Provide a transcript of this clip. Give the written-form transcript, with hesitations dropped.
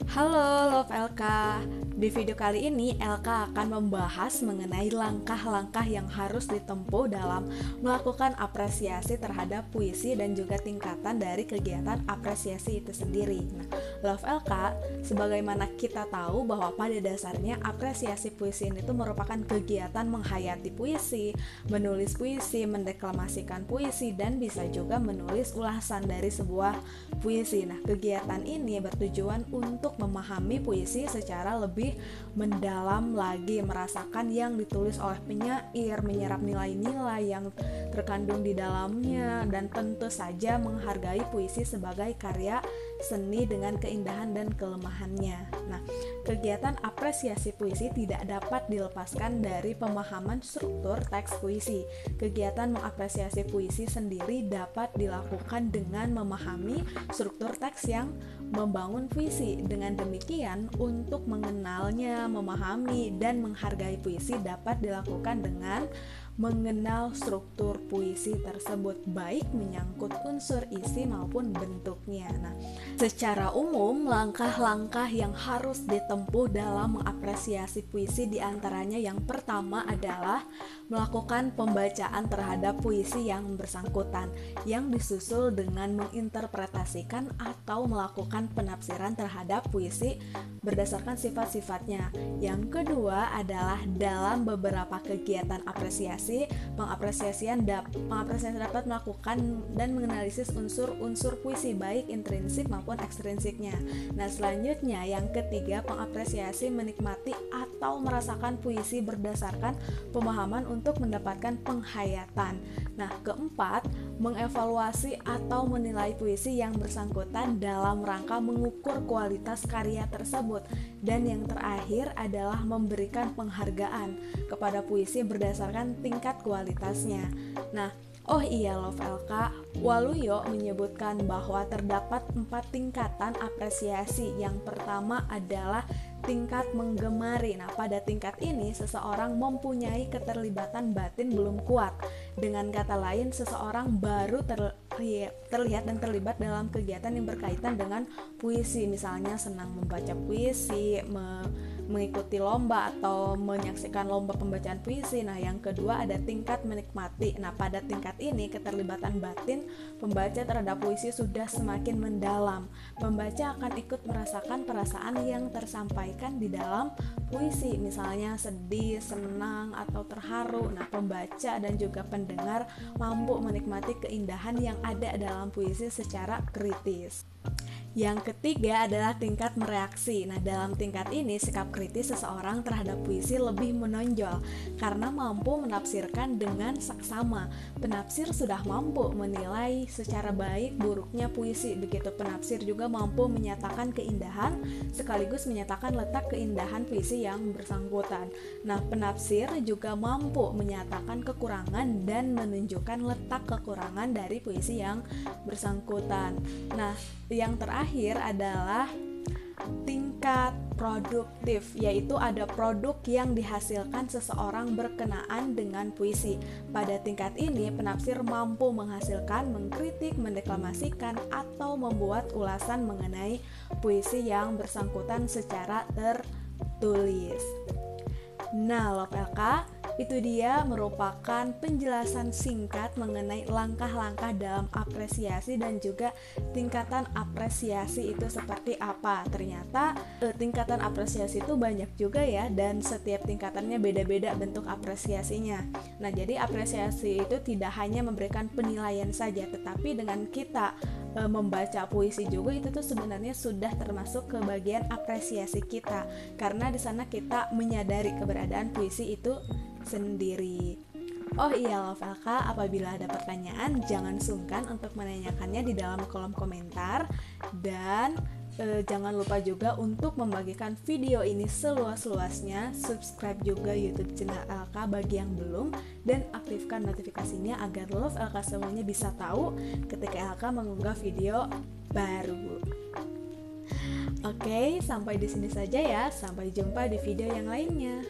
Halo Love LK. Di video kali ini LK akan membahas mengenai langkah-langkah yang harus ditempuh dalam melakukan apresiasi terhadap puisi dan juga tingkatan dari kegiatan apresiasi itu sendiri. Nah, Love LK, sebagaimana kita tahu bahwa pada dasarnya apresiasi puisi ini merupakan kegiatan menghayati puisi, menulis puisi, mendeklamasikan puisi, dan bisa juga menulis ulasan dari sebuah puisi. Nah, kegiatan ini bertujuan untuk memahami puisi secara lebih mendalam lagi, merasakan yang ditulis oleh penyair, menyerap nilai-nilai yang terkandung di dalamnya, dan tentu saja menghargai puisi sebagai karya seni dengan keindahan dan kelemahannya. Nah, kegiatan apresiasi puisi tidak dapat dilepaskan dari pemahaman struktur teks puisi. Kegiatan mengapresiasi puisi sendiri dapat dilakukan dengan memahami struktur teks yang membangun puisi. Dengan demikian, untuk mengenalnya, memahami, dan menghargai puisi dapat dilakukan dengan mengenal struktur puisi tersebut, baik menyangkut unsur isi maupun bentuknya. Nah, secara umum, langkah-langkah yang harus ditempuh dalam mengapresiasi puisi diantaranya yang pertama adalah melakukan pembacaan terhadap puisi yang bersangkutan, yang disusul dengan menginterpretasikan atau melakukan penafsiran terhadap puisi berdasarkan sifat-sifatnya. Yang kedua adalah dalam beberapa kegiatan apresiasi, pengapresiasi dapat melakukan dan menganalisis unsur-unsur puisi baik intrinsik maupun ekstrinsiknya. Nah, selanjutnya yang ketiga, pengapresiasi menikmati atau merasakan puisi berdasarkan pemahaman untuk mendapatkan penghayatan. Nah, keempat, mengevaluasi atau menilai puisi yang bersangkutan dalam rangka mengukur kualitas karya tersebut. Dan yang terakhir adalah memberikan penghargaan kepada puisi berdasarkan tingkat kualitasnya. Nah, oh iya Love LK, Waluyo menyebutkan bahwa terdapat 4 tingkatan apresiasi. Yang pertama adalah tingkat menggemari. Nah, pada tingkat ini seseorang mempunyai keterlibatan batin belum kuat. Dengan kata lain, seseorang baru terlihat dan terlibat dalam kegiatan yang berkaitan dengan puisi, misalnya senang membaca puisi, mengikuti lomba atau menyaksikan lomba pembacaan puisi. Nah, yang kedua ada tingkat menikmati. Nah, pada tingkat ini keterlibatan batin pembaca terhadap puisi sudah semakin mendalam. Pembaca akan ikut merasakan perasaan yang tersampaikan di dalam puisi, misalnya sedih, senang, atau terharu. Nah, pembaca dan juga pendengar mampu menikmati keindahan yang ada dalam puisi secara kritis. Yang ketiga adalah tingkat mereaksi. Nah, dalam tingkat ini sikap kritis seseorang terhadap puisi lebih menonjol karena mampu menafsirkan dengan saksama. Penafsir sudah mampu menilai secara baik buruknya puisi, begitu penafsir juga mampu menyatakan keindahan sekaligus menyatakan letak keindahan puisi yang bersangkutan. Nah, penafsir juga mampu menyatakan kekurangan dan menunjukkan letak kekurangan dari puisi yang bersangkutan. Nah, yang terakhir adalah tingkat produktif, yaitu ada produk yang dihasilkan seseorang berkenaan dengan puisi. Pada tingkat ini, penafsir mampu menghasilkan, mengkritik, mendeklamasikan, atau membuat ulasan mengenai puisi yang bersangkutan secara tertulis. Nah, Love LK, itu dia merupakan penjelasan singkat mengenai langkah-langkah dalam apresiasi dan juga tingkatan apresiasi itu seperti apa. Ternyata tingkatan apresiasi itu banyak juga ya, dan setiap tingkatannya beda-beda bentuk apresiasinya. Nah, jadi apresiasi itu tidak hanya memberikan penilaian saja, tetapi dengan kita membaca puisi juga itu tuh sebenarnya sudah termasuk ke bagian apresiasi kita, karena di sana kita menyadari keberadaan puisi itu sendiri. Oh iya Love LK, apabila ada pertanyaan jangan sungkan untuk menanyakannya di dalam kolom komentar, dan jangan lupa juga untuk membagikan video ini seluas-luasnya. Subscribe juga YouTube channel LK bagi yang belum, dan aktifkan notifikasinya agar Love LK semuanya bisa tahu ketika LK mengunggah video baru. Oke, sampai di sini saja ya. Sampai jumpa di video yang lainnya.